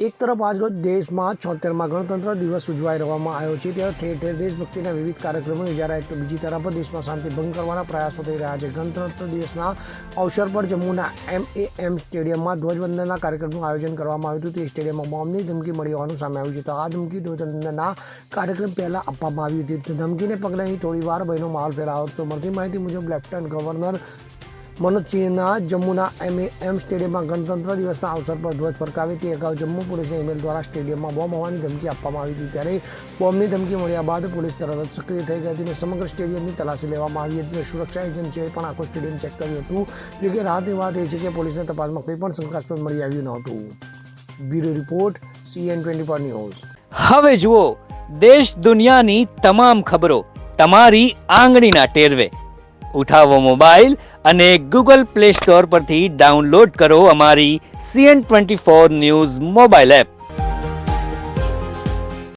એક તરફ આજરોજ દેશમાં 76મા ગણતંત્ર દિવસ ઉજવાઈ રહેવામાં આવ્યો છે, ત્યારે ઠેર ઠેર દેશભક્તિના વિવિધ કાર્યક્રમો યોજાયા, તો બીજી તરફ દેશમાં શાંતિ ભંગ કરવાના પ્રયાસો થઈ રહ્યા છે. ગણતંત્ર દિવસના અવસર પર જમ્મુના MAM સ્ટેડિયમમાં ધ્વજવંદનના કાર્યક્રમનું આયોજન કરવામાં આવ્યું હતું. તે સ્ટેડિયમમાં બોમ્બની ધમકી મળી હોવાનું સામે આવ્યું છે. તો આ ધમકી ધ્વજવંદનના કાર્યક્રમ પહેલા આપવામાં આવી હતી. ધમકીને પગલે અહીં થોડીવાર ભયનો માહોલ ફેલાયો હતો. મળતી માહિતી મુજબ લેફ્ટનન્ટ ગવર્નર મનોજ સિંહના જમ્મુના MAM સ્ટેડિયમમાં ગણતંત્ર દિવસના અવસર પર ધ્વજ ફરકાવે તે અગાઉ જમ્મુ પોલીસને ઈમેલ દ્વારા સ્ટેડિયમમાં બોમ્બ હોવાની ધમકી આપવામાં આવી હતી. ત્યારે બોમ્બની ધમકી મળ્યા બાદ પોલીસ તરત જ સક્રિય થઈ ગઈ હતી અને સમગ્ર સ્ટેડિયમની તલાશી લેવામાં આવી હતી. સુરક્ષા એજન્સીઓએ પણ આખું સ્ટેડિયમ ચેક કર્યું હતું. જોકે રાહતની વાત એ છે કે પોલીસને તપાસમાં કોઈ પણ શંકાસ્પદ મળી આવ્યું નહોતું. Bureau report CN24 news. હવે જુઓ દેશ દુનિયાની તમામ ખબરો તમારી આંગળીના ટેરવે. ઉઠાવો મોબાઈલ અને Google Play Store પરથી ડાઉનલોડ કરો અમારી CN24 ન્યૂઝ મોબાઈલ એપ.